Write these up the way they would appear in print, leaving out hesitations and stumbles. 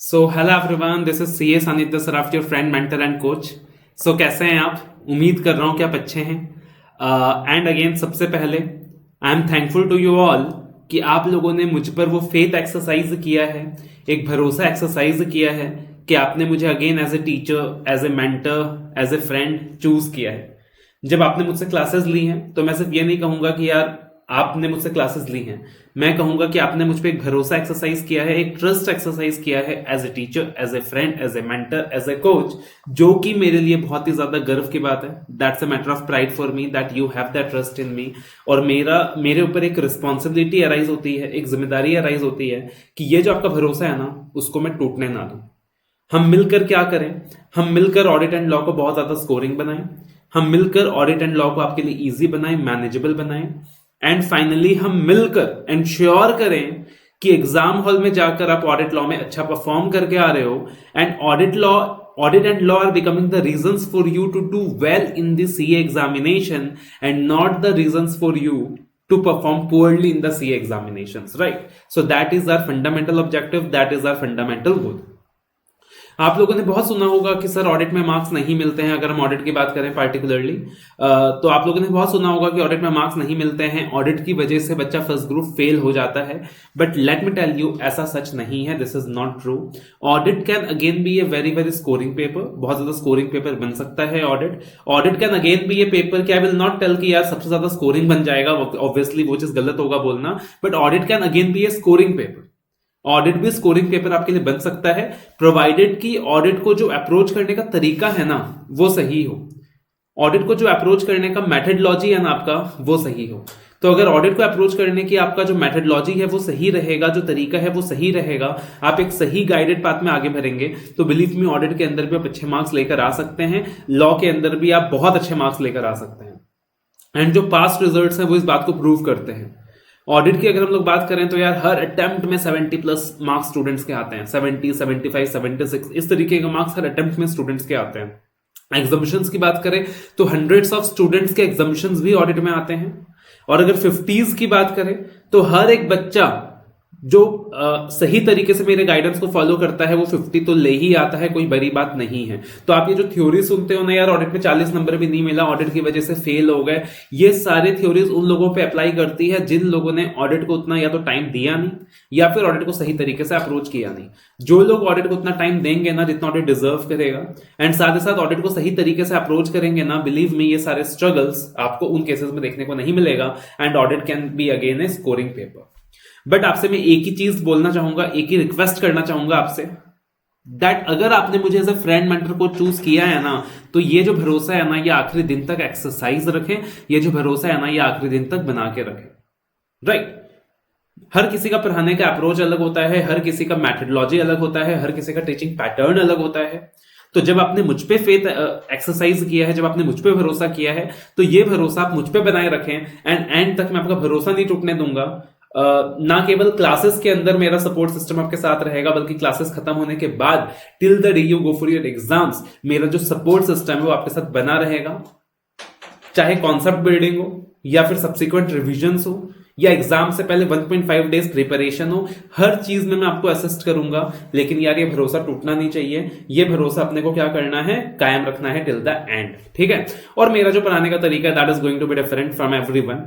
So hello everyone, this is C A Sanidhya Saraf, your friend mentor and coach. So कैसे हैं आप? उम्मीद कर रहा हूं कि आप अच्छे हैं। एंड अगेन सबसे पहले I am thankful to you all कि आप लोगों ने मुझ पर वो फेथ एक्सरसाइज किया है, एक भरोसा एक्सरसाइज किया है कि आपने मुझे again as a teacher, as a mentor, as a friend choose किया है। जब आपने मुझसे क्लासेस ली हैं तो मैं सिर्फ ये नहीं कहूंगा कि यार आपने मुझसे क्लासेस ली हैं, मैं कहूंगा कि आपने मुझ पे एक भरोसा एक्सरसाइज किया है, एक ट्रस्ट एक्सरसाइज किया है as a teacher, as a friend, as a mentor, as a coach, जो कि मेरे लिए बहुत ही ज्यादा गर्व की बात है। That's a matter of pride for me that you have that trust in me. और मेरे ऊपर एक रिस्पॉन्सिबिलिटी अराइज होती है, एक जिम्मेदारी अराइज होती है कि ये जो आपका भरोसा है ना, उसको मैं टूटने ना दूं। हम मिलकर क्या करें? हम मिलकर ऑडिट एंड लॉ को बहुत ज्यादा स्कोरिंग बनाएं, हम मिलकर ऑडिट एंड लॉ को आपके लिए इजी बनाएं, मैनेजेबल बनाएं, एंड फाइनली हम मिलकर एंश्योर करें कि एग्जाम हॉल में जाकर आप ऑडिट लॉ में अच्छा परफॉर्म करके आ रहे हो, and audit and law are becoming the reasons for you to do well in the CA examination and not the reasons for you to perform poorly in the CA examinations, right? So that is our fundamental objective, that is our fundamental goal. आप लोगों ने बहुत सुना होगा कि sir audit में marks नहीं मिलते हैं। अगर हम ऑडिट की बात करें पार्टिकुलरली, तो आप लोगों ने बहुत सुना होगा कि ऑडिट में मार्क्स नहीं मिलते हैं, ऑडिट की वजह से बच्चा फर्स्ट ग्रुप फेल हो जाता है। But let me tell you, ऐसा सच नहीं है, this is not true. Audit can again be a very very scoring paper, बहुत ज्यादा स्कोरिंग पेपर बन सकता है audit can again be a paper कि आई विल नॉट टेल कि यार सबसे ज्यादा स्कोरिंग बन जाएगा, ऑब्वियसली वो चीज गलत होगा बोलना, but audit can again be a scoring paper. Audit भी स्कोरिंग पेपर आपके लिए बन सकता है, प्रोवाइडेड कि ऑडिट को जो अप्रोच करने का तरीका है ना वो सही हो, ऑडिट को जो अप्रोच करने का मेथडलॉजी है ना आपका वो सही हो। तो अगर ऑडिट को अप्रोच करने की आपका जो मेथडलॉजी है वो सही रहेगा, जो तरीका है वो सही रहेगा, आप एक सही गाइडेड पाथ में आगे बढ़ेंगे, तो बिलीव मी ऑडिट के अंदर भी आप अच्छे मार्क्स लेकर आ सकते हैं, लॉ के अंदर भी आप बहुत अच्छे मार्क्स लेकर आ सकते हैं। एंड जो पास्ट रिजल्ट्स हैं वो इस बात को प्रूव करते हैं। ऑडिट की अगर हम लोग बात करें तो यार हर अटेम्प्ट में 70 प्लस मार्क्स स्टूडेंट्स के आते हैं, 70, 75, 76, इस तरीके के मार्क्स हर अटेम्प्ट में स्टूडेंट्स के आते हैं। एग्जामिशंस की बात करें तो हंड्रेड्स ऑफ स्टूडेंट्स के एग्जामिशंस भी ऑडिट में आते हैं। और अगर 50s की बात करें तो हर एक बच्चा जो सही तरीके से मेरे गाइडेंस को फॉलो करता है वो 50 तो ले ही आता है, कोई बड़ी बात नहीं है। तो आप ये जो थ्योरी सुनते हो ना, यार ऑडिट में 40 नंबर भी नहीं मिला, ऑडिट की वजह से फेल हो गए, ये सारे थ्योरीज उन लोगों पे अप्लाई करती है जिन लोगों ने ऑडिट को उतना या तो टाइम दिया नहीं या फिर ऑडिट को सही तरीके से अप्रोच किया नहीं। जो लोग ऑडिट को उतना टाइम देंगे ना जितना ऑडिट डिजर्व करेगा, एंड साथ ही साथ ऑडिट को सही तरीके से अप्रोच करेंगे ना, बिलीव मी ये सारे स्ट्रगल्स आपको उन केसेस में देखने को नहीं मिलेगा, and audit can be again A scoring paper. But आपसे मैं एक ही चीज बोलना चाहूंगा, एक ही रिक्वेस्ट करना चाहूंगा आपसे, दैट अगर आपने मुझे एज ए फ्रेंड मेंटर को चूज किया है ना, तो ये जो भरोसा है ना ये आखिरी दिन तक एक्सरसाइज रखें, ये जो भरोसा है ना ये आखिरी दिन तक बना के रखें, राइट? हर किसी का पढ़ाने का अप्रोच अलग होता है, हर किसी का मेथडलॉजी अलग होता है, हर किसी का टीचिंग पैटर्न अलग होता है। तो जब आपने मुझ पे फेथ एक्सरसाइज किया है, जब आपने मुझ पे भरोसा किया है, तो ये भरोसा आप मुझ पे बनाए रखें, एंड एंड तक मैं आपका भरोसा नहीं टूटने दूंगा। ना केवल क्लासेस के अंदर मेरा सपोर्ट सिस्टम आपके साथ रहेगा, बल्कि क्लासेस खत्म होने के बाद till the day you go for your exams मेरा जो सपोर्ट सिस्टम है वो आपके साथ बना रहेगा। चाहे कॉन्सेप्ट बिल्डिंग हो या फिर सब्सिक्वेंट रिविजन्स हो या एग्जाम से पहले 1.5 डेज प्रिपरेशन हो, हर चीज में मैं आपको असिस्ट करूंगा। लेकिन यार ये भरोसा टूटना नहीं चाहिए, ये भरोसा अपने को क्या करना है, कायम रखना है टिल द एंड, ठीक है? और मेरा जो पढ़ाने का तरीका है that is going to be different from everyone.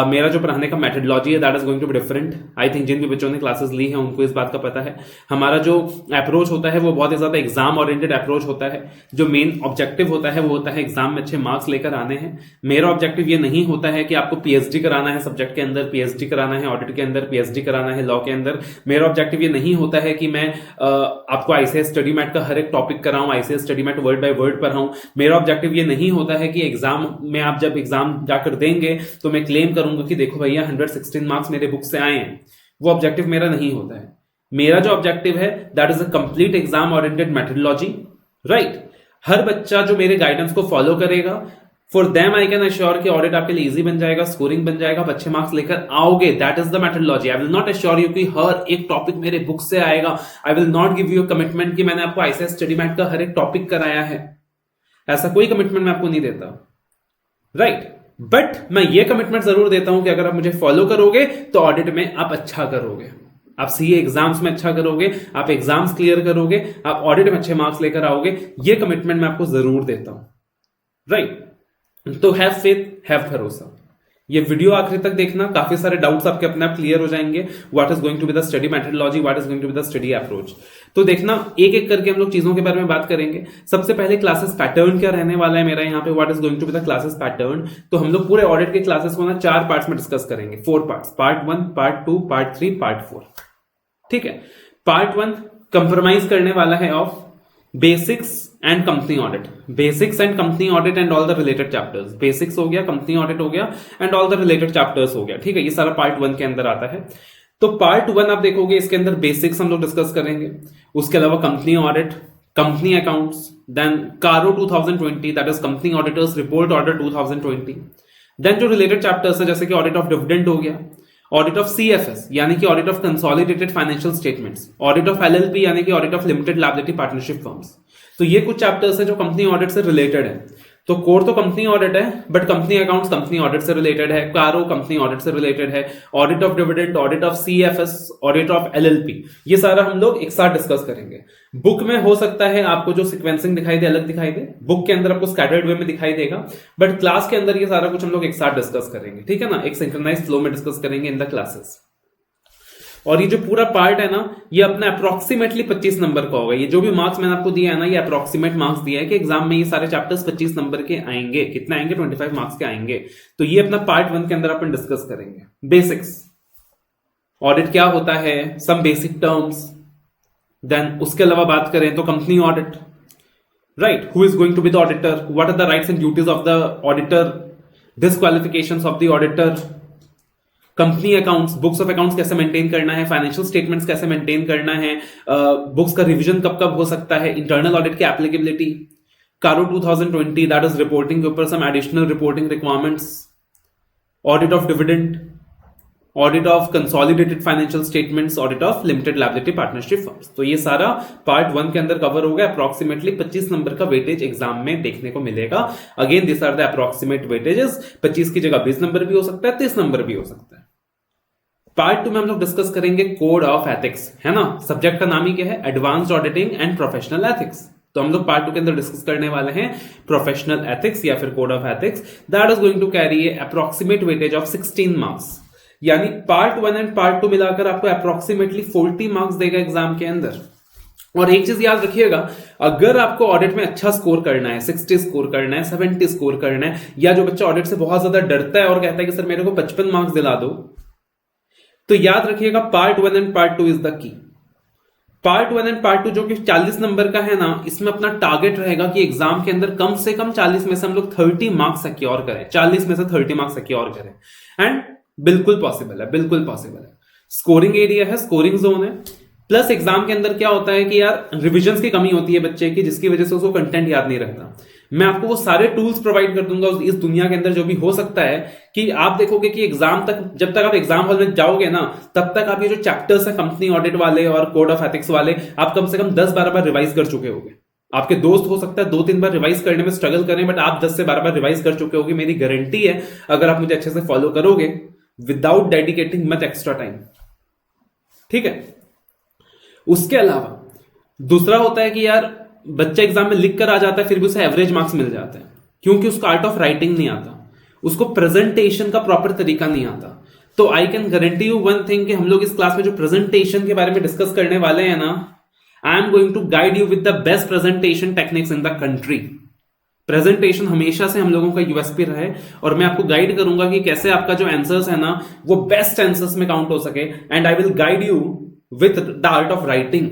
मेरा जो पढ़ाने का मेथडलॉजी है that is going to be different. I think जिन भी बच्चों ने क्लासेस ली हैं उनको इस बात का पता है। हमारा जो अप्रोच होता है वो बहुत ही ज्यादा एग्जाम ओरिएंटेड अप्रोच होता है। जो मेन ऑब्जेक्टिव होता है वो होता है एग्जाम में अच्छे मार्क्स लेकर आने हैं। मेरा ऑब्जेक्टिव ये नहीं होता है कि आपको पीएचडी कराना है सब्जेक्ट के अंदर, पीएचडी कराना है ऑडिट के अंदर, पीएचडी कराना है लॉ के अंदर। मेरा ऑब्जेक्टिव ये नहीं होता है कि मैं आपको आईसीएस स्टडी मैट का हर एक टॉपिक कराऊं, ICS study mat word by word पढ़ाऊं। मेरा ऑब्जेक्टिव ये नहीं होता है कि एग्जाम में आप जब एग्जाम जाकर देंगे तो मैं क्लेम करूंगा कि देखो भैया 116 मार्क्स मेरे बुक से आए हैं। वो ऑब्जेक्टिव मेरा नहीं होता है। मेरा जो ऑब्जेक्टिव है that is a complete exam oriented methodology, right? हर बच्चा जो मेरे गाइडेंस को फॉलो करेगा, for them I can assure कि ऑडिट आपके लिए इजी बन जाएगा, स्कोरिंग बन जाएगा, आप अच्छे मार्क्स लेकर आओगे। That is the methodology. I will not assure you कि हर एक टॉपिक मेरे बुक से आएगा। I will not give you commitment कि मैंने आपको आईसीएस स्टडी मैट का हर एक टॉपिक कराया है। ऐसा कोई कमिटमेंट मैं आपको नहीं देता, राइट? बट मैं ये कमिटमेंट जरूर देता हूं कि अगर आप मुझे फॉलो करोगे तो ऑडिट में आप अच्छा करोगे। आप सीए एग्जाम्स में अच्छा करोगे, आप एग्जाम्स क्लियर करोगे, आप ऑडिट में अच्छे मार्क्स लेकर आओगे, ये कमिटमेंट मैं आपको जरूर देता हूं, राइट। तो हैव फेथ, हैव भरोसा। ये वीडियो आखिर तक देखना, काफी सारे डाउट्स आपके अपने आप क्लियर हो जाएंगे। What is going to be the study methodology, what is going to be the study approach. तो देखना, एक एक करके हम लोग चीजों के बारे में बात करेंगे। सबसे पहले क्लासेस पैटर्न क्या रहने वाला है मेरा यहाँ पे, what is going to be the classes pattern. तो हम लोग पूरे ऑडिट के क्लासेस को ना 4 पार्ट्स में डिस्कस करेंगे, 4 parts, part 1, part 2, part 3, part 4, ठीक है। पार्ट 1 कंप्रोमाइज करने वाला है of basics and company audit, basics and company audit and all the related chapters. Basics हो गया, कंपनी ऑडिट हो गया and all the related chapters हो गया, ठीक है। ये सारा पार्ट 1 के अंदर आता है। तो पार्ट 1 आप देखोगे, इसके अंदर बेसिक्स हम लोग डिस्कस करेंगे, उसके अलावा company audit, company accounts, then CARO 2020, that is company auditors report order 2020। Then जो रिलेटेड चैप्टर्स है जैसे कि ऑडिट ऑफ डिविडेंड हो गया, ऑडिट ऑफ सीएफएस यानी कि audit of consolidated financial statements, audit of LLP यानी कि audit of limited liability partnership firms. तो ये कुछ चैप्टर्स है जो कंपनी ऑडिट से रिलेटेड है। तो कोर तो कंपनी ऑडिट है, but company accounts company audit से रिलेटेड है, कारो कंपनी ऑडिट से रिलेटेड है, audit of dividend, audit of CFS, audit of LLP, ये सारा हम लोग एक साथ डिस्कस करेंगे। बुक में हो सकता है आपको जो सिक्वेंसिंग दिखाई दे अलग दिखाई दे, बुक के अंदर आपको स्कैटर्ड वे में दिखाई देगा, बट क्लास के अंदर ये सारा कुछ हम लोग एक साथ डिस्कस करेंगे, ठीक है ना, एक सिंक्रोनाइज्ड फ्लो में डिस्कस करेंगे इन द क्लासेस। और ये जो पूरा पार्ट है ना, ये अपना अप्रोक्सीमेटली 25 नंबर का होगा। ये जो भी मार्क्स मैंने आपको दिया है ना, ये अप्रोक्सीमेट मार्क्स दिया है कि एग्जाम में ये सारे चैप्टर्स 25 नंबर के आएंगे। कितने आएंगे? 25 मार्क्स के आएंगे। तो ये अपना पार्ट 1 के अंदर अपन डिस्कस करेंगे। बेसिक्स, ऑडिट क्या होता है, सम बेसिक टर्म्स। देन उसके अलावा बात करें तो company audit, right, who is going to be the auditor, what are the rights and duties of the auditor, disqualifications of the auditor, company accounts, books of accounts कैसे maintain करना है, financial statements कैसे maintain करना है, books का revision कब कब हो सकता है, इंटरनल ऑडिट की एप्लीकेबिलिटी, कारो 2020 दैट इज रिपोर्टिंग के ऊपर some additional reporting requirements, audit of dividend, audit of consolidated financial statements, audit of limited liability partnership firms. तो ये सारा पार्ट 1 के अंदर कवर हो गया। अप्रोक्सीमेटली 25 नंबर का वेटेज एग्जाम में देखने को मिलेगा। Again this are the approximate weightages, 25 की जगह 20 नंबर भी हो सकता है, 30 नंबर भी हो सकता है। पार्ट 2 में हम लोग डिस्कस करेंगे कोड ऑफ एथिक्स, है ना, सब्जेक्ट का नाम ही क्या है, advanced auditing and professional ethics. तो हम लोग पार्ट 2 के अंदर डिस्कस करने वाले हैं प्रोफेशनल एथिक्स या फिर code of ethics, that is going to carry approximate weightage of 16 marks. यानी पार्ट 1 एंड पार्ट 2 मिलाकर आपको अप्रोक्सीमेटली 40 मार्क्स देगा एग्जाम के अंदर। और एक चीज याद रखिएगा, अगर आपको ऑडिट में अच्छा स्कोर करना है, 60 स्कोर करना है, 70 स्कोर करना है, या जो बच्चा ऑडिट से बहुत ज्यादा डरता है और कहता है कि सर मेरे को 55 मार्क्स दिला दो, तो याद रखिएगा part 1 and part 2 is the key. Part 1 and part 2 जो कि 40 नंबर का है ना, इसमें अपना टारगेट रहेगा कि एग्जाम के अंदर कम से कम 40 में से हम लोग 30 मार्क्स सिक्योर करें, 40 में से 30 मार्क्स सिक्योर करें। एंड बिल्कुल पॉसिबल है, बिल्कुल पॉसिबल है। स्कोरिंग एरिया है, स्कोरिंग जोन है, प्लस एग्जाम के अंदर क्या होता है कि यार रिविजन की कमी होती है बच्चे की, जिसकी वजह से उसको कंटेंट याद नहीं रहता। मैं आपको वो सारे टूल्स प्रोवाइड कर दूंगा इस दुनिया के अंदर, जो भी हो सकता है कि आप देखोगे कि एग्जाम तक, जब तक आप एग्जाम हॉल में जाओगे ना, तब तक आप ये जो चैप्टर्स है कंपनी ऑडिट वाले और कोड ऑफ एथिक्स वाले, आप कम से कम 10-12 बार रिवाइज कर चुके होगे। आपके दोस्त हो सकता है 2-3 बार रिवाइज करने में स्ट्रगल करें, बट आप 10 से 12 बार रिवाइज कर चुके होगे। मेरी गारंटी है अगर आप मुझे अच्छे से फॉलो करोगे without dedicating much extra time, ठीक है। उसके अलावा दूसरा होता है कि यार बच्चा एग्जाम में लिख कर आ जाता है, फिर भी उसे एवरेज मार्क्स मिल जाते हैं, क्योंकि उसको आर्ट ऑफ राइटिंग नहीं आता, उसको प्रेजेंटेशन का प्रॉपर तरीका नहीं आता। तो I can guarantee you one thing कि हम लोग इस क्लास में जो प्रेजेंटेशन के बारे में डिस्कस करने वाले हैं ना, I am going to guide you with the best presentation techniques in the country. Presentation हमेशा से हम लोगों का यूएसपी रहा है, और मैं आपको गाइड करूंगा कि कैसे आपका जो आंसर्स है ना, वो बेस्ट आंसर्स में काउंट हो सके। And I will guide you with the art of writing.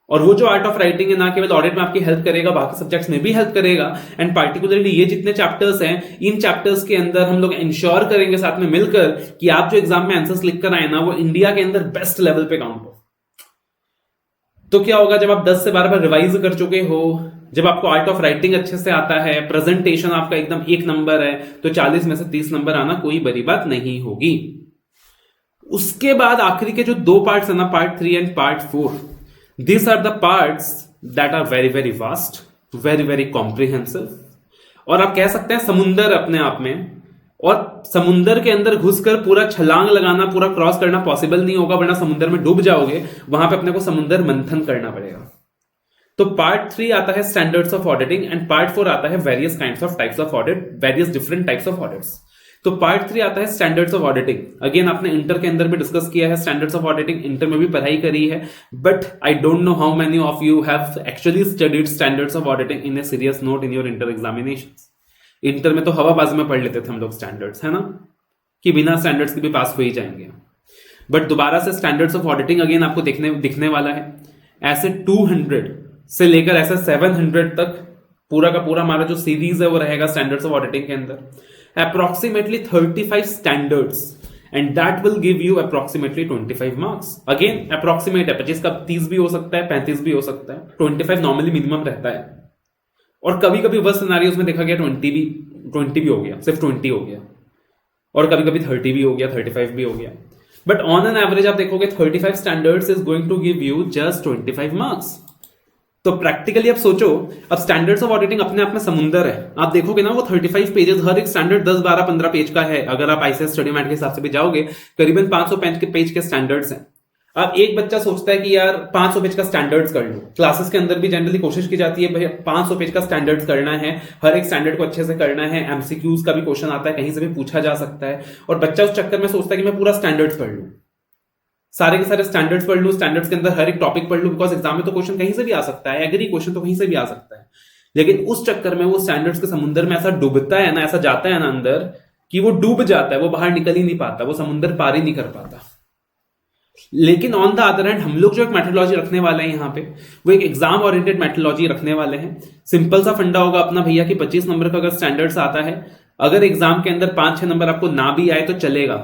और वो जो आर्ट ऑफ राइटिंग है ना केवल ऑडिट में आपकी हेल्प करेगा, बाकी सब्जेक्ट्स में भी हेल्प करेगा। एंड पार्टिकुलरली ये जितने चैप्टर्स हैं, इन चैप्टर्स के अंदर हम लोग इंश्योर करेंगे साथ में मिलकर कि आप जो एग्जाम में आंसर्स लिख कर आए ना, वो इंडिया के अंदर बेस्ट लेवल पे काउंट हो। तो क्या होगा, जब आप 10 से 12 बार रिवाइज कर चुके हो, जब आपको आर्ट ऑफ राइटिंग अच्छे से आता है, प्रेजेंटेशन आपका एकदम 1 नंबर है, तो 40 में से 30 नंबर आना कोई बड़ी बात नहीं होगी। उसके बाद आखिरी के जो 2 पार्ट्स है ना, part 3 and part 4, these are the parts that are very very vast, very very comprehensive, और आप कह सकते हैं समुंदर अपने आप में, और समुंदर के अंदर घुसकर पूरा छलांग लगाना, पूरा क्रॉस करना पॉसिबल नहीं होगा, वरना समुंदर में डूब जाओगे। वहां पे अपने को समुंदर मंथन करना पड़ेगा। तो पार्ट 3 आता है standards of auditing and part 4 आता है various kinds of types of audit, various different types of audits. तो पार्ट 3 आता है स्टैंडर्ड्स ऑफ ऑडिटिंग। अगेन आपने इंटर के अंदर भी डिस्कस किया है स्टैंडर्ड्स ऑफ ऑडिटिंग, इंटर में भी पढ़ाई करी है, but I don't know how many of you have actually studied standards of auditing in a serious note in your inter examination. Inter में तो हवाबाजी में पढ़ लेते थे हम लोग स्टैंडर्ड्स, है ना, कि बिना स्टैंडर्ड्स के भी पास हो ही जाएंगे। बट दोबारा से स्टैंडर्ड्स ऑफ ऑडिटिंग अगेन आपको दिखने वाला है। ऐसे 200 से लेकर ऐसे 700 तक पूरा का पूरा हमारा जो सीरीज है वो रहेगा स्टैंडर्ड्स ऑफ ऑडिटिंग के अंदर। Approximately 35 standards and that will give you approximately 25 marks. Again approximate है, 25 का 30 भी हो सकता है, 35 भी हो सकता है, 25 नॉर्मली मिनिमम रहता है। और कभी कभी वर्स्ट सिनेरियोस में देखा गया 20 भी हो गया, सिर्फ 20 हो गया, और कभी कभी 30 भी हो गया, 35 भी हो गया। बट ऑन एन एवरेज आप देखोगे 35 standards is going to give you just 25 marks. तो प्रैक्टिकली आप सोचो, अब स्टैंडर्ड्स ऑफ ऑडिटिंग अपने आप में समुंदर है। आप देखोगे ना वो 35 पेजेस, हर एक स्टैंडर्ड 10, 12, 15 पेज का है। अगर आप आईसीएस स्टडी मैट के हिसाब से भी जाओगे, करीबन 500 पेज के स्टैंडर्ड्स हैं। अब एक बच्चा सोचता है कि यार 500 पेज का स्टैंडर्ड्स कर लो। क्लासेस के अंदर भी जनरली कोशिश की जाती है भाई 500 पेज का स्टैंडर्ड्स करना है, हर एक स्टैंडर्ड को अच्छे से करना है, एमसीक्यूज का भी क्वेश्चन आता है, कहीं से भी पूछा जा सकता है, और बच्चा उस चक्कर में सोचता है कि मैं पूरा स्टैंडर्ड्स पढ़ लूं, सारे के सारे स्टैंडर्ड्स पढ़ लूं, स्टैंडर्ड्स के अंदर हर एक टॉपिक पढ़ लूं, बिकॉज एग्जाम में तो क्वेश्चन कहीं से भी आ सकता है, एग्री क्वेश्चन तो कहीं से भी आ सकता है। लेकिन उस चक्कर में वो स्टैंडर्ड्स के समुंदर में ऐसा डूबता है ना, ऐसा जाता है ना अंदर कि वो डूब जाता है, वो बाहर निकल ही नहीं पाता, वो समुंदर पार ही नहीं कर पाता। लेकिन ऑन द अदर हैंड हम लोग जो एक मेथोडोलॉजी रखने वाले हैं यहाँ पे, वो एक एग्जाम ओरिएंटेड मेथोडोलॉजी रखने वाले हैं। सिंपल सा फंडा होगा अपना भैया कि 25 नंबर का अगर स्टैंडर्ड्स आता है, अगर एग्जाम के अंदर 5-6 नंबर आपको ना भी आए तो चलेगा,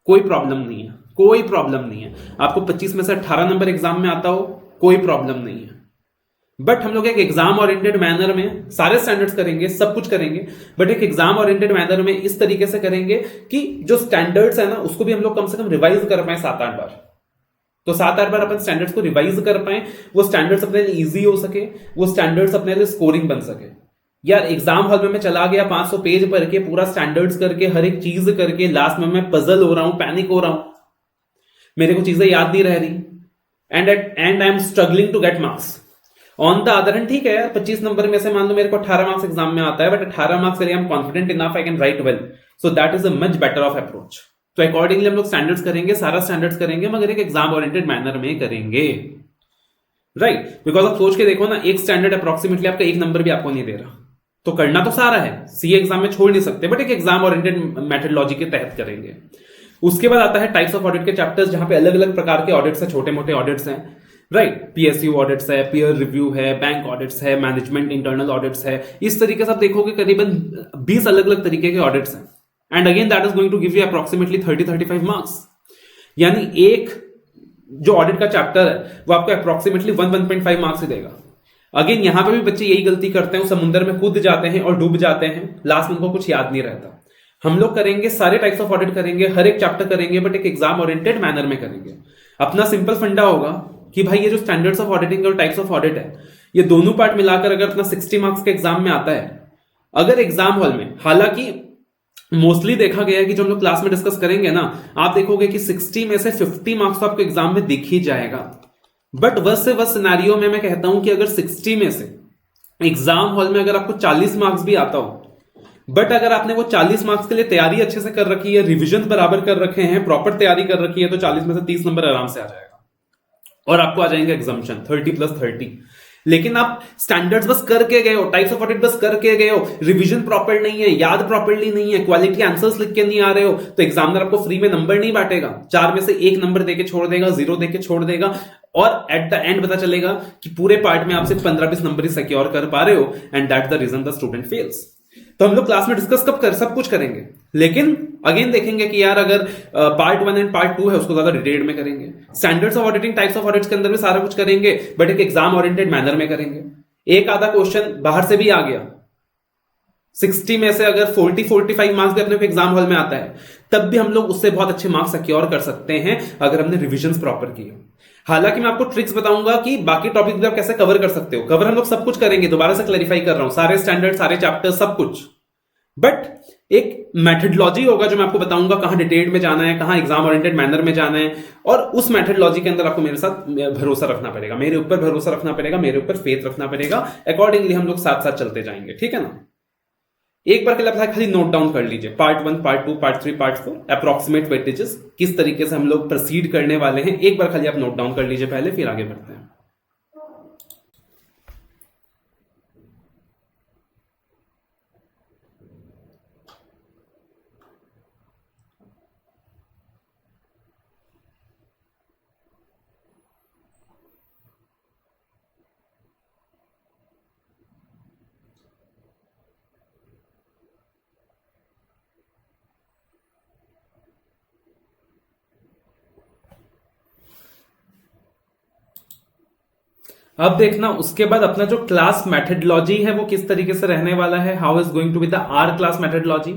कोई प्रॉब्लम नहीं है, कोई प्रॉब्लम नहीं है। आपको 25 में से 18 नंबर एग्जाम में आता हो, कोई प्रॉब्लम नहीं है। बट हम लोग एक एग्जाम ओरिएंटेड मैनर में सारे स्टैंडर्ड्स करेंगे, सब कुछ करेंगे, बट एक एग्जाम ओरिएंटेड मैनर में इस तरीके से करेंगे कि जो स्टैंडर्ड्स है ना, उसको भी हम लोग कम से कम रिवाइज कर पाए 7-8 बार। तो 7-8 बार अपन स्टैंडर्ड्स को रिवाइज कर पाए, वो स्टैंडर्ड्स अपने लिए इजी हो सके, वो स्टैंडर्ड्स अपने लिए स्कोरिंग बन सके। यार एग्जाम हॉल में मैं चला गया 500 पेज पढ़ के, पूरा स्टैंडर्ड्स करके, हर एक चीज करके, लास्ट में मैं पजल हो रहा हूं, पैनिक हो रहा हूं, मेरे को चीजें याद नहीं रह रही, and I am struggling to get marks. On the other hand ठीक है यार, 25 नंबर में से मान लो मेरे को 18 मार्क्स एग्जाम में आता है, बट 18 मार्क्स के लिए I am confident enough, I can write well, so that is a much better of approach. तो अकॉर्डिंगली हम लोग स्टैंडर्ड्स करेंगे, सारा स्टैंडर्ड्स करेंगे, मगर एक एग्जाम ओरिएंटेड मैनर में करेंगे, राइट। बिकॉज आप सोच के देखो ना, एक स्टैंडर्ड अप्रोक्सीमेटली आपका 1 नंबर भी आपको नहीं दे रहा, तो करना तो सारा है, सीए एग्जाम में छोड़ नहीं सकते, बट एक एग्जाम ओरिएंटेड मेथोडोलॉजी के तहत करेंगे। उसके बाद आता है टाइप्स ऑफ ऑडिट के चैप्टर्स, जहां पे अलग अलग प्रकार के ऑडिट्स है, छोटे मोटे ऑडिट्स हैं, राइट। पीएसयू ऑडिट्स है, पीयर रिव्यू है, बैंक ऑडिट्स है, मैनेजमेंट इंटरनल ऑडिट्स है, इस तरीके से आप देखोगे करीबन 20 अलग अलग तरीके के ऑडिट्स हैं। And again that is going to give you approximately 30-35 marks. यानी एक जो ऑडिट का चैप्टर है वो आपको अप्रोक्सीमेटली 1-1.5 मार्क्स ही देगा। अगेन यहां पे भी बच्चे यही गलती करते हैं, वो समुद्र में कूद जाते हैं और डूब जाते हैं, लास्ट में उनको कुछ याद नहीं रहता। हम लोग करेंगे, सारे टाइप्स ऑफ ऑडिट करेंगे, हर एक चैप्टर करेंगे, बट एक एग्जाम ओरिएंटेड मैनर में करेंगे। अपना सिंपल फंडा होगा कि भाई ये जो स्टैंडर्ड्स ऑफ ऑडिटिंग और टाइप्स ऑफ ऑडिट है, ये दोनों पार्ट मिलाकर अगर अपना 60 मार्क्स के एग्जाम में आता है, अगर एग्जाम हॉल में, हालांकि मोस्टली देखा गया है कि जो हम लोग क्लास में डिस्कस करेंगे ना, आप देखोगे कि 60 में से 50 मार्क्स तो आपको एग्जाम में दिख ही जाएगा। बट वर्स्ट से वर्स्ट सिनेरियो में मैं कहता हूं कि अगर 60 में से एग्जाम हॉल में अगर आपको 40 मार्क्स भी आता हो, बट अगर आपने वो 40 मार्क्स के लिए तैयारी अच्छे से कर रखी है, रिविजन बराबर कर रखे हैं, प्रॉपर तैयारी कर रखी है, तो 40 में से 30 नंबर आराम से आ जाएगा और आपको आ जाएंगे एग्जाम्पशन 30+30। लेकिन आप स्टैंडर्ड्स बस करके गए हो, टाइप्स ऑफ ऑडिट बस करके गए हो, रिवीजन प्रॉपर नहीं है, याद प्रॉपरली नहीं है, क्वालिटी आंसर्स लिख के नहीं आ रहे हो, तो एग्जामिनर आपको फ्री में नंबर नहीं बांटेगा, 4 में से 1 नंबर देके छोड़ देगा, 0 देके छोड़ देगा, और एट द एंड पता चलेगा कि पूरे पार्ट में आप सिर्फ 15-20 नंबर ही सिक्योर कर पा रहे हो, and that's the reason the student fails. तो हम लोग क्लास में डिस्कस कब कर सब कुछ करेंगे, लेकिन अगेन देखेंगे कि यार अगर पार्ट 1 एंड पार्ट 2 है उसको ज्यादा डिटेल में करेंगे। Standards of auditing, types of audits के अंदर भी सारा कुछ करेंगे, बट एक एग्जाम ओरिएंटेड मैनर में करेंगे। एक आधा क्वेश्चन बाहर से भी आ गया, 60 में से अगर 40-45 मार्क्स भी अपने को एग्जाम हॉल में आता है, तब भी हम लोग उससे बहुत अच्छे मार्क्स सिक्योर कर सकते हैं अगर हमने रिविजन प्रॉपर की हो। हालांकि मैं आपको ट्रिक्स बताऊंगा कि बाकी टॉपिक भी आप कैसे कवर कर सकते हो। कवर हम लोग सब कुछ करेंगे, दोबारा से क्लैरिफाई कर रहा हूं, सारे स्टैंडर्ड, सारे चैप्टर, सब कुछ, बट एक मेथडलॉजी होगा जो मैं आपको बताऊंगा कहां डिटेल में जाना है, कहां एग्जाम ओरिएंटेड मैनर में जाना है, और उस मेथडलॉजी के अंदर आपको मेरे साथ भरोसा रखना पड़ेगा, मेरे ऊपर भरोसा रखना पड़ेगा, मेरे ऊपर फेथ रखना पड़ेगा। अकॉर्डिंगली हम लोग साथ साथ चलते जाएंगे, ठीक है ना। एक बार के लिए खाली नोट डाउन कर लीजिए, part 1, part 2, part 3, part 4, approximate weightages, किस तरीके से हम लोग प्रोसीड करने वाले हैं, एक बार खाली आप नोट डाउन कर लीजिए पहले, फिर आगे बढ़ते हैं। अब देखना उसके बाद अपना जो क्लास मेथडलॉजी है वो किस तरीके से रहने वाला है, how is going to be the our class methodology.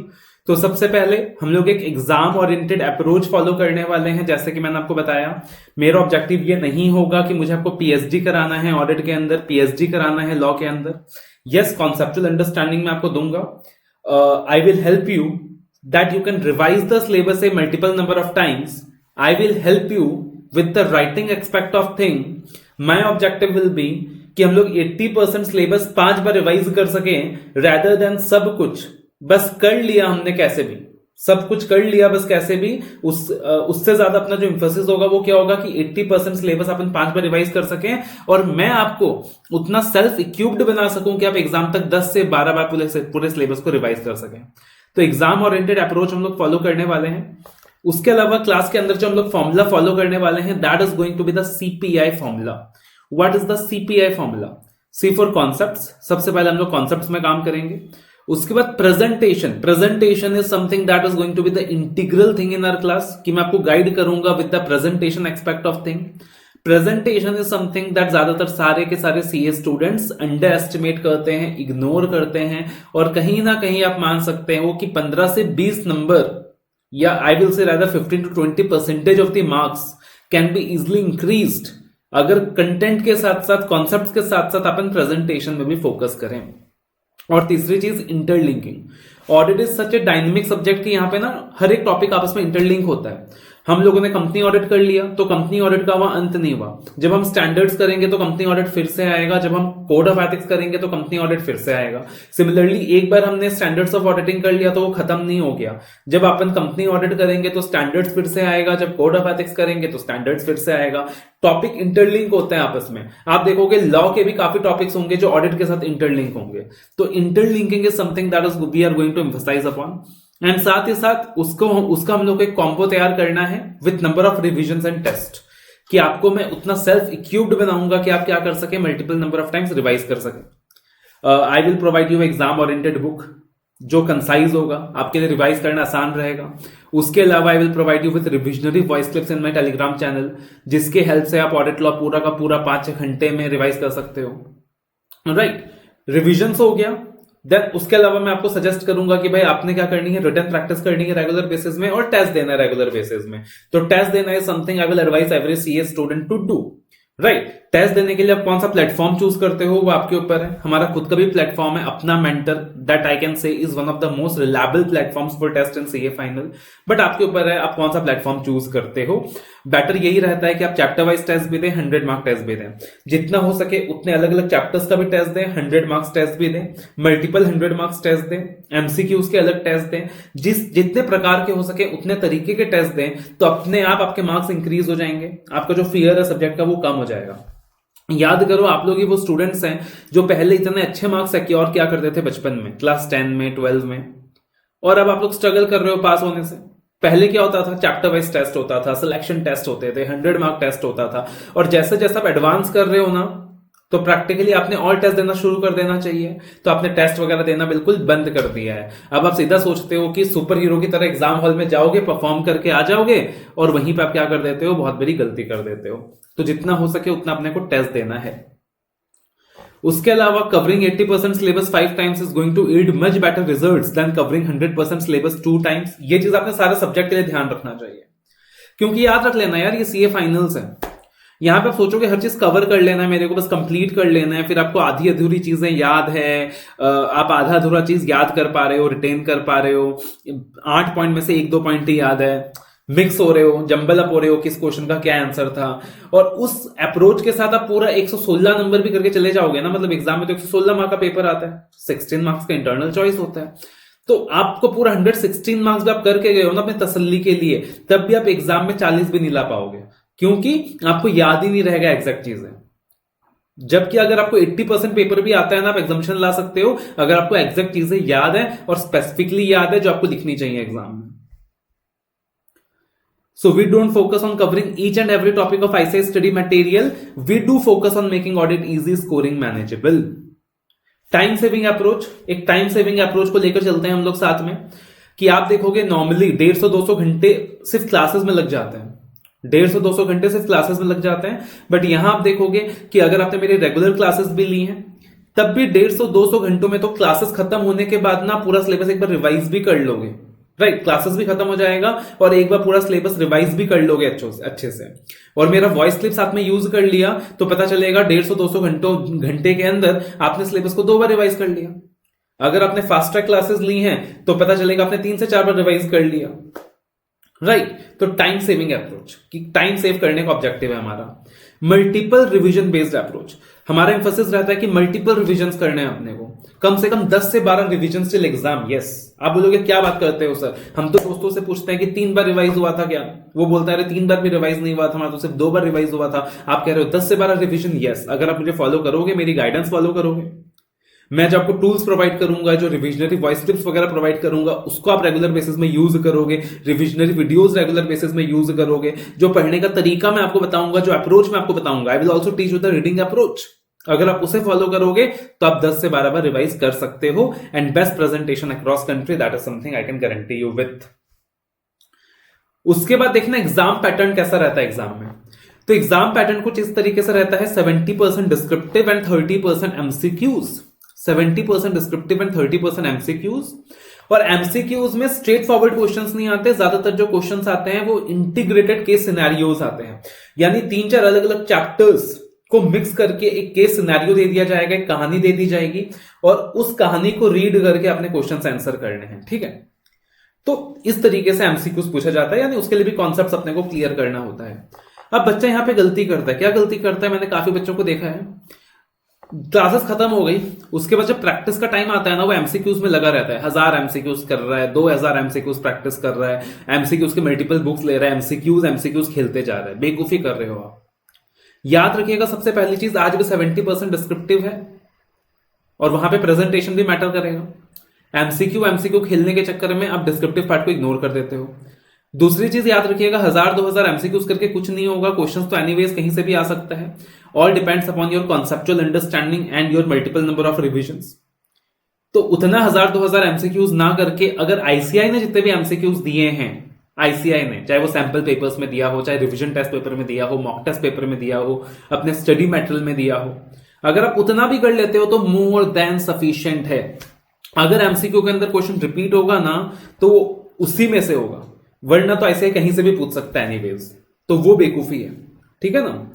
तो सबसे पहले हम लोग एक एग्जाम ओरिएंटेड अप्रोच फॉलो करने वाले हैं। जैसे कि मैंने आपको बताया, मेरा ऑब्जेक्टिव ये नहीं होगा कि मुझे आपको पीएचडी कराना है ऑडिट के अंदर, पीएचडी कराना है लॉ के अंदर। यस, कॉन्सेप्चुअल अंडरस्टैंडिंग मैं आपको दूंगा। I will help you that you can revise the syllabus A multiple number of times. I will help you with the writing expect of thing. My objective will be कि हम लोग 80% syllabus 5 बार revise कर सकें, rather then सब कुछ बस कर लिया हमने कैसे भी, सब कुछ कर लिया बस कैसे भी। उससे ज्यादा अपना जो इंफोसिस होगा वो क्या होगा कि 80% सिलेबस अपन 5 बार रिवाइज कर सकें, और मैं आपको उतना सेल्फ इक्विप्ड बना सकूं कि आप एग्जाम तक 10 से 12 बार पूरे सिलेबस को रिवाइज कर सकें। तो एग्जाम ओरिएंटेड अप्रोच हम लोग फॉलो करने वाले हैं। उसके अलावा क्लास के अंदर जो हम लोग फॉर्मूला फॉलो करने वाले हैं, that is going to be the CPI formula. What is the CPI formula? C for concepts. सबसे पहले हम लोग कॉन्सेप्ट्स में काम करेंगे। उसके बाद presentation. Presentation is something that is going to be the integral thing in our class, कि मैं आपको गाइड करूंगा with the presentation expect of thing. Presentation is something that ज्यादातर सारे के सारे सीए स्टूडेंट्स अंडर एस्टिमेट करते हैं, इग्नोर करते हैं, और कहीं ना कहीं आप मान सकते हैं वो कि 15 से 20 नंबर, या I will say rather 15 to 20% of the marks can be easily increased अगर कंटेंट के साथ साथ, कॉन्सेप्ट के साथ साथ अपन प्रेजेंटेशन में भी फोकस करें। और तीसरी चीज, interlinking. Audit is such A dynamic subject कि यहाँ पे ना हर एक टॉपिक आपस में इंटरलिंक होता है। हम लोगों ने कंपनी ऑडिट कर लिया तो कंपनी ऑडिट का वहां अंत नहीं हुआ। जब हम स्टैंडर्ड्स करेंगे तो कंपनी ऑडिट फिर से आएगा, जब हम कोड ऑफ एथिक्स करेंगे तो कंपनी ऑडिट फिर से आएगा। सिमिलरली एक बार हमने स्टैंडर्ड्स ऑफ ऑडिटिंग कर लिया तो वो खत्म नहीं हो गया। जब अपन कंपनी ऑडिट करेंगे तो स्टैंडर्ड्स फिर से आएगा, जब कोड ऑफ एथिक्स करेंगे तो स्टैंडर्ड्स फिर से आएगा। टॉपिक इंटरलिंक होते हैं आपस में। आप देखोगे लॉ के भी काफी टॉपिक्स होंगे जो ऑडिट के साथ इंटरलिंक होंगे। तो interlinking is something that is we are going to emphasise upon. And साथ ही साथ उसका हम लोग एक कॉम्बो तैयार करना है with number of revision and test, कि आपको मैं उतना सेल्फ इक्विप्ड बनाऊंगा कि आप क्या कर सके, multiple number of times revise कर सके। I will provide you exam oriented book जो कंसाइज होगा, आपके लिए रिवाइज करना आसान रहेगा। उसके अलावा I will provide you with revisionary voice clips in my Telegram channel, जिसके हेल्प से आप ऑडिट लॉ पूरा का पूरा 5-6 घंटे में रिवाइज कर सकते हो। राइट, रिविजन्स हो गया। देन उसके अलावा मैं आपको सजेस्ट करूंगा कि भाई आपने क्या करनी है, रिटन प्रैक्टिस करनी है रेगुलर बेसिस में, और टेस्ट देना है रेगुलर बेसिस में। तो टेस्ट देना है something I will advise every CA student to do. Right, test देने के लिए आप कौन सा प्लेटफॉर्म चूज करते हो वो आपके ऊपर है। हमारा खुद का भी प्लेटफॉर्म है Apna mentor, that I can say is one of the most reliable platforms for test and CA final. But आपके ऊपर है आप कौन सा प्लेटफॉर्म चूज करते हो। बेटर यही रहता है कि आप चैप्टर वाइज टेस्ट भी दें, 100 मार्क टेस्ट भी दें, जितना हो सके उतने अलग अलग चैप्टर्स का भी टेस्ट दें, 100 मार्क्स टेस्ट भी दें, मल्टीपल 100 मार्क्स टेस्ट दें, एमसीक्यूज के अलग टेस्ट दें, जितने प्रकार के हो सके उतने तरीके के टेस्ट दें। तो अपने आप आपके मार्क्स इंक्रीज हो जाएंगे, आपका जो फियर है सब्जेक्ट का वो कम हो जाएगा। याद करो आप लोग ही वो स्टूडेंट्स हैं जो पहले इतने अच्छे मार्क्स सिक्योर क्या करते थे बचपन में, क्लास 10 में, 12 में, और अब आप लोग स्ट्रगल कर रहे हो पास होने से। पहले क्या होता था, चैप्टर वाइज टेस्ट होता था, सिलेक्शन टेस्ट होते थे, 100 मार्क टेस्ट होता था, और जैसे जैसे आप एडवांस कर रहे हो ना तो प्रैक्टिकली आपने और टेस्ट देना शुरू कर देना चाहिए। तो आपने टेस्ट वगैरह देना बिल्कुल बंद कर दिया है। अब आप सीधा सोचते हो कि सुपर हीरो की तरह एग्जाम हॉल में जाओगे, परफॉर्म करके आ जाओगे, और वहीं पे आप क्या कर देते हो, बहुत बड़ी गलती कर देते हो। तो जितना हो सके उतना अपने को टेस्ट देना है। उसके अलावा covering 80% syllabus 5 times is going to yield much better results than covering 100% syllabus 2 times. ये चीज आपने सारे सब्जेक्ट के लिए ध्यान रखना चाहिए, क्योंकि याद रख लेना यार, ये सीए फाइनल्स है। यहां पे आप सोचोगे हर चीज कवर कर लेना है, मेरे को बस कंप्लीट कर लेना है, फिर आपको आधी अधूरी चीजें याद है, आप आधा अधूरा चीज याद कर पा रहे हो, रिटेन कर पा रहे हो, 8 पॉइंट में से 1-2 पॉइंट ही याद है, मिक्स हो रहे हो, जंबल अप हो रहे हो, किस क्वेश्चन का क्या आंसर था, और उस अप्रोच के साथ आप पूरा 116 नंबर भी करके चले जाओगे ना, मतलब एग्जाम में तो 116 मार्क का पेपर आता है, 16 मार्क्स का इंटरनल चॉइस होता है, तो आपको पूरा 116 मार्क्स भी आप करके गए हो ना अपने तसल्ली के लिए, तब भी आप एग्जाम में 40 भी नहीं ला पाओगे, क्योंकि आपको याद ही नहीं रहेगा एग्जैक्ट चीजें। जबकि अगर आपको 80% पेपर भी आता है ना, आप एग्जाम्पशन ला सकते हो अगर आपको एग्जैक्ट चीजें याद है और स्पेसिफिकली याद है जो आपको लिखनी चाहिए एग्जाम में। So we don't focus on covering each and every topic of ICSE study material. We do focus on making audit easy, scoring manageable. Time saving approach, एक टाइम सेविंग अप्रोच को लेकर चलते हैं हम लोग साथ में, कि आप देखोगे नॉर्मली 150-200 घंटे सिर्फ क्लासेस में लग जाते हैं, 150-200 घंटे सिर्फ क्लासेस में लग जाते हैं, बट यहां आप देखोगे कि अगर आपने मेरी रेगुलर क्लासेस भी ली हैं तब भी 150-200 घंटों में तो क्लासेस खत्म होने के बाद ना पूरा सिलेबस एक बार रिवाइज भी कर लोगे, राइट, क्लासेस भी खत्म हो जाएगा और एक बार पूरा सिलेबस रिवाइज भी कर लोगे अच्छे से, और मेरा वॉइस क्लिप साथ में यूज कर लिया तो पता चलेगा 150-200 घंटे के अंदर आपने सिलेबस को 2 बार रिवाइज कर लिया। अगर आपने फास्ट ट्रैक क्लासेस ली हैं तो पता चलेगा आपने 3 से 4 बार रिवाइज कर लिया, राइट। तो टाइम सेविंग अप्रोच, कि टाइम सेव करने का ऑब्जेक्टिव है हमारा। मल्टीपल रिवीजन बेस्ड अप्रोच, हमारा इंफोसिस रहता है कि मल्टीपल रिवीजन करने हैं अपने को, कम से कम 10 से 12 रिवीजन टिल एग्जाम। यस, आप बोलोगे क्या बात करते हो सर, हम तो दोस्तों से पूछते हैं कि 3 बार रिवाइज हुआ था क्या, वो बोलता है 3 बार भी रिवाइज नहीं हुआ था, हमारा तो सिर्फ 2 बार रिवाइज हुआ था। आप कह रहे हो 10 से 12 रिवीजन। यस, अगर आप मुझे फॉलो करोगे, मेरी गाइडेंस फॉलो करोगे, मैं जो आपको टूल्स प्रोवाइड करूंगा, जो रिविजनरी वॉइस क्लिप्स वगैरह प्रोवाइड करूंगा, उसको आप रेगुलर बेसिस में यूज करोगे, रिविजनरी वीडियोस रेगुलर बेसिस में यूज करोगे, जो पढ़ने का तरीका मैं आपको बताऊंगा, जो अप्रोच मैं आपको बताऊंगा, I will also teach you the reading approach, अगर आप उसे फॉलो करोगे तो आप 10 से 12 बार रिवाइज कर सकते हो, and best presentation across country, that is something I can guarantee you with. उसके बाद देखना एग्जाम पैटर्न कैसा रहता है एग्जाम में। तो एग्जाम पैटर्न कुछ इस तरीके से रहता है, 70% descriptive and 30% MCQs, 70% descriptive and 30% MCQs. और एमसीक्यूज में स्ट्रेट फॉरवर्ड क्वेश्चंस नहीं आते, ज्यादातर जो क्वेश्चंस आते हैं वो इंटीग्रेटेड केस सिनेरियोज आते हैं, यानी 3-4 अलग अलग चैप्टर्स को मिक्स करके एक केस सिनेरियो दे दिया जाएगा, एक कहानी दे दी जाएगी, और उस कहानी को रीड करके अपने क्वेश्चंस आंसर करने हैं, ठीक है। तो इस तरीके से एमसीक्यूज पूछा जाता है, यानी उसके लिए भी कॉन्सेप्ट्स अपने को क्लियर करना होता है। अब बच्चा यहां पे गलती करता है, क्या गलती करता है, मैंने काफी बच्चों को देखा है, क्लासेस खत्म हो गई, उसके बाद जब प्रैक्टिस का टाइम आता है ना, वो एमसीक्यूज में लगा रहता है, 1000 एमसीक्यूज कर रहा है, 2000 एमसीक्यूज प्रैक्टिस कर रहा है, एमसीक्यूज के मल्टीपल बुक्स ले रहा है, एमसीक्यूज खेलते जा रहा है, बेवकूफी कर रहे हो आप। याद रखिएगा सबसे पहली चीज, आज भी 70% डिस्क्रिप्टिव है और वहां पे प्रेजेंटेशन भी मैटर करेगा। एमसीक्यू खेलने के चक्कर में आप डिस्क्रिप्टिव पार्ट को इग्नोर कर देते हो। दूसरी चीज याद रखिएगा, 1000-2000 एमसीक्यूज करके कुछ नहीं होगा, क्वेश्चंस तो एनीवेज कहीं से भी आ सकता है। All depends upon your conceptual understanding and your multiple number of revisions. तो उतना 1000-2000 एमसीक्यूज ना करके, अगर आईसीआई ने जितने भी एमसीक्यूज दिए हैं, आईसीआई ने, चाहे वो सैंपल पेपर्स में दिया हो, चाहे रिवीजन टेस्ट पेपर में दिया हो, मॉक टेस्ट पेपर में दिया हो, अपने स्टडी मटेरियल में दिया हो, अगर आप उतना भी कर लेते हो तो मोर देन सफिशिएंट है। अगर एमसीक्यू के अंदर क्वेश्चन रिपीट होगा ना तो उसी में से होगा, वरना तो ऐसे कहीं से भी पूछ सकता है एनीवेज, तो वो बेवकूफी है, ठीक है ना।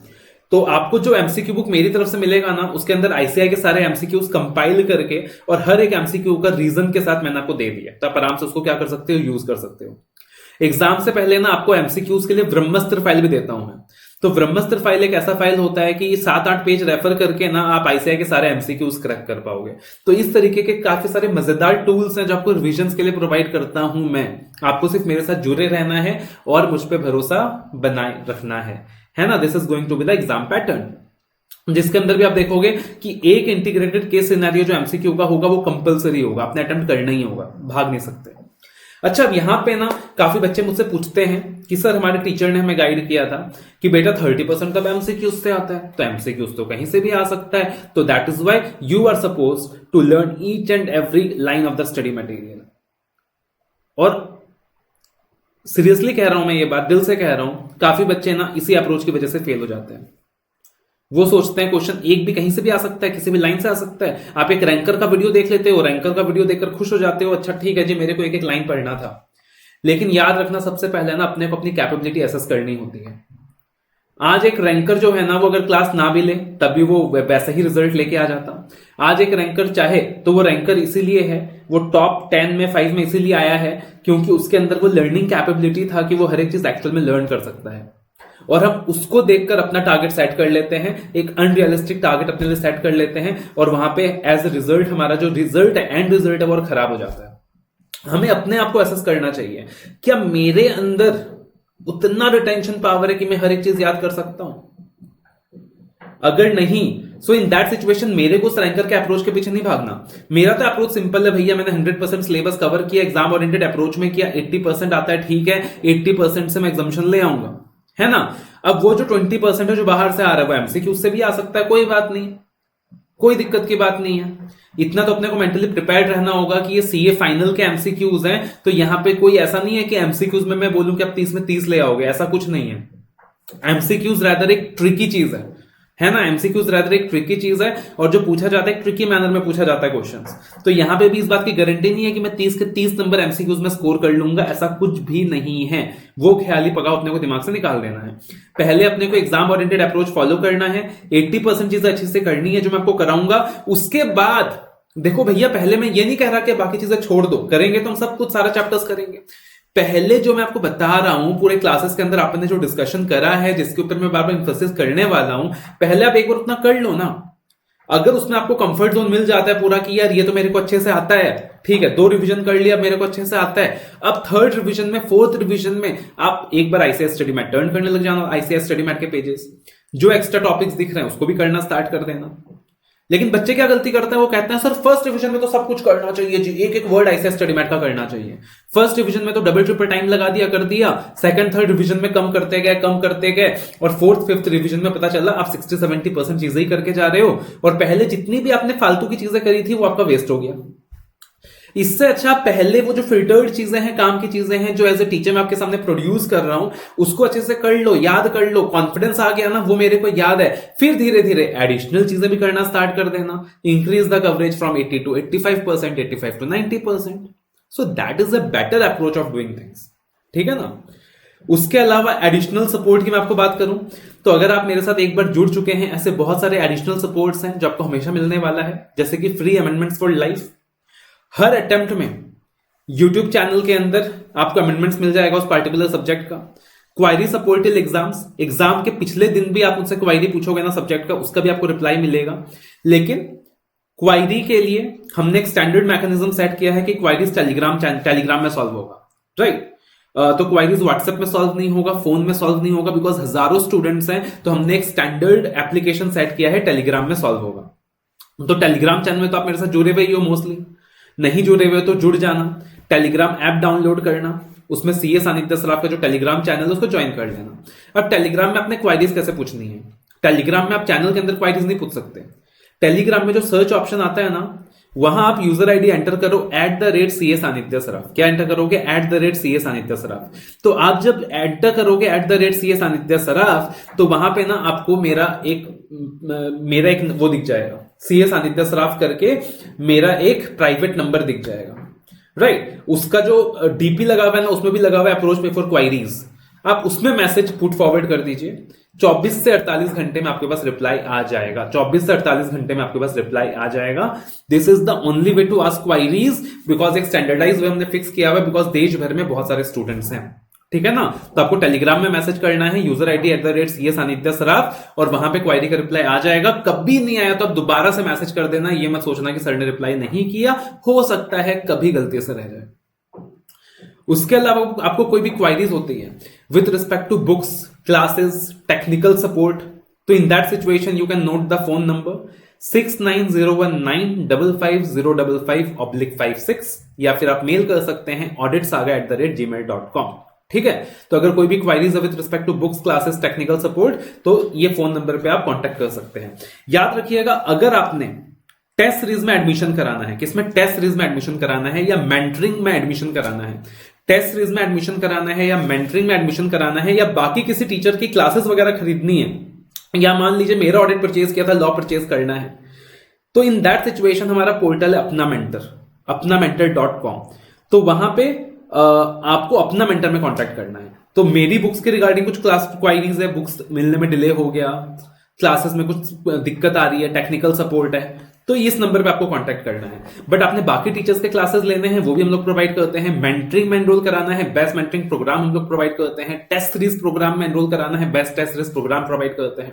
तो आपको जो एमसीक्यू बुक मेरी तरफ से मिलेगा ना, उसके अंदर आईसीआई के सारे एमसीक्यूज कंपाइल करके और हर एक एमसीक्यू का रीजन के साथ मैंने आपको दे दिया, तो आप आराम से उसको क्या कर सकते हो, यूज कर सकते हो। एग्जाम से पहले ना आपको एमसीक्यूज के लिए ब्रह्मास्त्र फाइल भी देता हूं मैं। तो ब्रह्मास्त्र फाइल एक ऐसा फाइल होता है कि 7-8 पेज रेफर करके ना आप आईसीआई के सारे एमसीक्यूज क्रैक कर पाओगे। तो इस तरीके के काफी सारे मजेदार टूल्स हैं जो आपको रिविजन के लिए प्रोवाइड करता हूं मैं। आपको सिर्फ मेरे साथ जुड़े रहना है और मुझ पर भरोसा बनाए रखना है ना। This is going to be the exam pattern, जिसके अंदर भी आप देखोगे कि एक इंटीग्रेटेड केस सिनेरियो जो एमसीक्यू का होगा वो कंपलसरी होगा, आपने अटेम्प्ट करना ही होगा, भाग नहीं सकते। अच्छा, अब यहां पे ना काफी बच्चे मुझसे पूछते हैं कि सर हमारे टीचर ने हमें गाइड किया था कि बेटा 30% का एमसीक्यूज से आता है, तो एमसीक्यूज तो कहीं से भी आ सकता है, तो that is why you are suppose to learn each and every line of the study material. और सीरियसली कह रहा हूं मैं, ये बात दिल से कह रहा हूं, काफी बच्चे ना इसी अप्रोच की वजह से फेल हो जाते हैं। वो सोचते हैं क्वेश्चन एक भी कहीं से भी आ सकता है, किसी भी लाइन से आ सकता है। आप एक रैंकर का वीडियो देख लेते हो, रैंकर का वीडियो देखकर खुश हो जाते हो, अच्छा ठीक है जी मेरे को एक एक लाइन पढ़ना था। लेकिन याद रखना सबसे पहले ना अपने को अपनी कैपेबिलिटी असेस करनी होती है। आज एक रैंकर जो है ना, वो अगर क्लास ना भी ले तब भी वो वैसा ही रिजल्ट लेके आ जाता। आज एक रैंकर चाहे तो वो रैंकर इसीलिए है, वो टॉप 10 में 5 में इसीलिए आया है क्योंकि उसके अंदर वो लर्निंग कैपेबिलिटी था कि वो हर एक चीज एक्चुअल में लर्न कर सकता है। और हम उसको देखकर अपना टारगेट सेट कर लेते हैं, एक अनरियलिस्टिक टारगेट अपने लिए सेट कर लेते हैं, और वहां पे एज अ रिजल्ट हमारा जो रिजल्ट है, एंड रिजल्ट है, वो खराब हो जाता है। हमें अपने आप को असेस करना चाहिए, क्या मेरे अंदर उतना रिटेंशन पावर है कि मैं हर एक चीज याद कर सकता हूं? अगर नहीं, सो इन दैट सिचुएशन मेरे को रैंकर के अप्रोच के पीछे नहीं भागना। मेरा तो अप्रोच सिंपल है भैया, मैंने 100% सिलेबस कवर किया, एग्जाम ओरिएंटेड अप्रोच में किया, 80% आता है, ठीक है, 80% से मैं एग्जाम्शन ले आऊंगा, है ना। अब वो जो 20% है जो बाहर से आ रहा है वो एमसीक्यू से भी आ सकता है, कोई बात नहीं, कोई दिक्कत की बात नहीं है। इतना तो अपने को मेंटली प्रिपेयर्ड रहना होगा कि ये सीए फाइनल के एमसीक्यूज हैं, तो यहां पे कोई ऐसा नहीं है कि एमसीक्यूज में मैं बोलूं कि आप 30 में 30 ले आओगे, ऐसा कुछ नहीं है। एमसीक्यूज रैदर एक ट्रिकी चीज है ना, एमसीक्यूज रैदर एक ट्रिकी चीज है, और जो पूछा जाता है ट्रिकी मैनर में पूछा जाता है क्वेश्चंस। तो यहां पे भी इस बात की गारंटी नहीं है कि मैं 30 के 30 नंबर एमसीक्यूज में स्कोर कर लूंगा, ऐसा कुछ भी नहीं है। वो ख्याली पगाव अपने को दिमाग से निकाल देना है। पहले अपने को एग्जाम ओरिएंटेड अप्रोच फॉलो करना है, 80% चीजें अच्छे से करनी है जो मैं आपको कराऊंगा। उसके बाद देखो भैया, पहले मैं ये नहीं कह रहा कि बाकी चीजें छोड़ दो, करेंगे तो हम सब कुछ सारा चैप्टर्स करेंगे। पहले जो मैं आपको बता रहा हूं पूरे क्लासेस के अंदर आपने जो डिस्कशन करा है, जिसके ऊपर मैं बार बार इंफोसिस करने वाला हूं, पहले आप एक बार उतना कर लो ना। अगर उसमें आपको कंफर्ट जोन मिल जाता है पूरा कि यार ये तो मेरे को अच्छे से आता है, ठीक है, 2 रिवीजन कर लिया, मेरे को अच्छे से आता है, अब 3rd रिवीजन में 4th रिवीजन में आप एक बार आईसीएस स्टडी मैट टर्न करने लग जाना। आईसीएस स्टडी मैट के पेजेस जो एक्स्ट्रा टॉपिक्स दिख रहे हैं उसको भी करना स्टार्ट कर देना। लेकिन बच्चे क्या गलती करते हैं, वो कहते हैं सर फर्स्ट रिवीजन में तो सब कुछ करना चाहिए जी, एक एक वर्ड आईसीएस स्टडी मैट का करना चाहिए। फर्स्ट रिवीजन में तो डबल ट्रिपल टाइम लगा दिया, कर दिया, सेकंड थर्ड रिवीजन में कम करते गए, और 4th 5th रिवीजन में पता चला आप 60-70% चीजें ही करके जा रहे हो, और पहले जितनी भी आपने फालतू की चीजें करी थी वो आपका वेस्ट हो गया। इससे अच्छा पहले वो जो फिल्टर्ड चीजें हैं, काम की चीजें हैं, जो एज ए टीचर मैं आपके सामने प्रोड्यूस कर रहा हूं, उसको अच्छे से कर लो, याद कर लो, कॉन्फिडेंस आ गया ना, वो मेरे को याद है, फिर धीरे धीरे एडिशनल चीजें भी करना स्टार्ट कर देना। Increase the coverage from 80 to 85%, 85 to 90%। So that is a better approach of doing things, ठीक है ना। उसके अलावा एडिशनल सपोर्ट की मैं आपको बात करूं तो अगर आप मेरे साथ एक बार जुड़ चुके हैं, ऐसे बहुत सारे एडिशनल सपोर्ट्स हैं जो आपको हमेशा मिलने वाला है, जैसे कि free amendments for life. Her attempt में यूट्यूब चैनल के अंदर आपको अमेंडमेंट्स मिल जाएगा उस पार्टिकुलर सब्जेक्ट का। Query support till exams, exam के पिछले दिन भी आप मुझसे क्वायरी पूछोगे ना सब्जेक्ट का, उसका भी आपको रिप्लाई मिलेगा। लेकिन क्वायरी के लिए हमने एक स्टैंडर्ड मैकेनिज्म सेट किया है कि क्वायरीज टेलीग्राम में सॉल्व होगा, राइट। तो क्वायरीज व्हाट्सएप में सॉल्व नहीं होगा, फोन में सॉल्व नहीं होगा, बिकॉज हजारों स्टूडेंट्स हैं, तो हमने एक स्टैंडर्ड एप्लीकेशन सेट किया है, टेलीग्राम में सॉल्व होगा। तो टेलीग्राम चैनल में तो आप मेरे साथ जुड़े हुए ही हो, मोस्टली नहीं जुड़े हुए तो जुड़ जाना। टेलीग्राम ऐप डाउनलोड करना, उसमें सीए सानिध्य सराफ का जो टेलीग्राम चैनल है उसको ज्वाइन कर लेना। अब टेलीग्राम में आपने क्वायरीज कैसे पूछनी है? टेलीग्राम में आप चैनल के अंदर क्वायरीज नहीं पूछ सकते। टेलीग्राम में जो सर्च ऑप्शन आता है ना, वहां आप यूजर आईडी एंटर करो @CA सानिध्य सराफ। क्या एंटर करोगे? @CA सानिध्य सराफ। तो आप जब एंटर करोगे @CA सानिध्य सराफ, तो वहां पे ना आपको मेरा एक वो दिख जाएगा, सीए सानिध्य सराफ करके मेरा एक प्राइवेट नंबर दिख जाएगा, राइट। उसका जो डीपी लगा हुआ है ना, उसमें भी लगा हुआ है अप्रोच मी फॉर क्वायरीज। आप उसमें मैसेज पुट फॉरवर्ड कर दीजिए, 24 से 48 घंटे में आपके पास रिप्लाई आ जाएगा। 24 से 48 घंटे में आपके पास रिप्लाई आ जाएगा। This is the only way to ask queries, because एक स्टैंडर्डाइज वे हमने फिक्स किया हुआ है, बिकॉज देश भर में बहुत सारे स्टूडेंट्स हैं, ठीक है ना। तो आपको टेलीग्राम में मैसेज करना है, यूजर आईडी @CA सानिध्य सराफ, और वहां पे क्वायरी का रिप्लाई आ जाएगा। कभी नहीं आया तो आप दोबारा से मैसेज कर देना, ये मत सोचना कि सर ने रिप्लाई नहीं किया, हो सकता है कभी गलती से रह जाए। उसके अलावा आपको कोई भी क्वायरीज होती है with respect to books, classes, technical support, तो in that situation you can note the phone number 6901955055/56, या फिर आप मेल कर सकते हैं auditsaga@gmail.com, ठीक है। तो अगर कोई भी क्वायरीज है with respect to books, classes, technical support, तो ये फोन नंबर पे आप कांटेक्ट कर सकते हैं। याद रखिएगा, अगर आपने टेस्ट सीरीज में एडमिशन कराना है, किसमें? टेस्ट सीरीज में एडमिशन कराना है या मेंटरिंग में एडमिशन कराना है, टेस्ट सीरीज में एडमिशन कराना है या मेंटरिंग में एडमिशन कराना है, या बाकी किसी टीचर की क्लासेस वगैरह खरीदनी है, या मान लीजिए मेरा ऑडिट परचेज किया था, लॉ परचेज करना है, तो इन दैट सिचुएशन हमारा पोर्टल है अपना मेंटर, apnamentor.com। तो वहां पे आपको अपना मेंटर में कांटेक्ट करना है। तो मेरी बुक्स के रिगार्डिंग कुछ क्लास क्वायरीज है, बुक्स मिलने में डिले हो गया, क्लासेस में कुछ दिक्कत आ रही है, टेक्निकल सपोर्ट है, तो इस नंबर पे आपको कांटेक्ट करना है। बट आपने बाकी टीचर्स के क्लासेस लेने हैं, वो भी हम लोग प्रोवाइड करते हैं। मेंटरिंग में एनरोल कराना है, बेस्ट मेंटरिंग प्रोग्राम हम लोग प्रोवाइड करते हैं। टेस्ट सीरीज प्रोग्राम में एनरोल कराना है, best test series program provide करते हैं।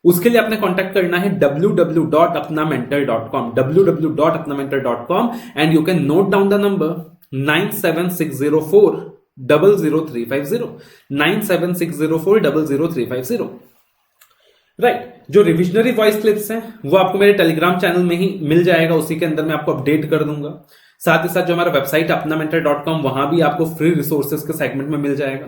उसके लिए आपने कांटेक्ट करना है www.apnamentor.com, www.apnamentor.com, and you can note down the number 9760400350, 9760400350। Right. जो रिविजनरी वॉइस क्लिप्स हैं वो आपको मेरे टेलीग्राम चैनल में ही मिल जाएगा, उसी के अंदर मैं आपको अपडेट कर दूंगा। साथ ही साथ जो हमारा वेबसाइट apnamentor.com, वहां भी आपको फ्री रिसोर्सेज के सेगमेंट में मिल जाएगा।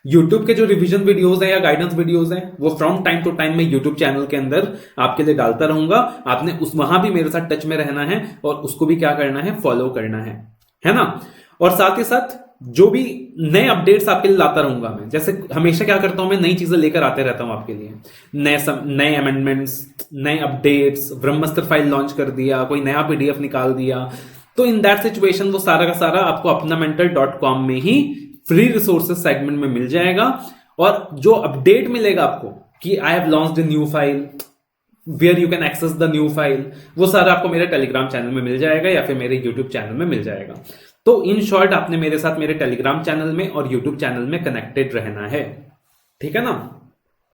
यूट्यूब के जो रिवीजन वीडियोस हैं या गाइडेंस वीडियोस हैं वो फ्रॉम टाइम टू टाइम मैं यूट्यूब चैनल के अंदर आपके लिए डालता रहूंगा। आपने वहां भी मेरे साथ टच में रहना है और उसको भी क्या करना है, फॉलो करना है ना। और साथ ही साथ जो भी नए अपडेट्स आपके लिए लाता रहूंगा मैं, जैसे हमेशा क्या करता हूं, मैं नई चीजें लेकर आते रहता हूं आपके लिए, नए अमेंडमेंट्स, नए अपडेट्स, ब्रह्मास्त्र फाइल लॉन्च कर दिया, कोई नया पीडीएफ निकाल दिया, तो इन दैट सिचुएशन वो सारा का सारा आपको apnamentor.com में ही फ्री रिसोर्सेज सेगमेंट में मिल जाएगा। और जो अपडेट मिलेगा आपको कि I have launched a new file, where you can access the new file, वो सारा आपको मेरे टेलीग्राम चैनल में मिल जाएगा या फिर मेरे यूट्यूब चैनल में मिल जाएगा। तो इन शॉर्ट आपने मेरे साथ मेरे टेलीग्राम चैनल में और यूट्यूब चैनल में कनेक्टेड रहना है, ठीक है ना।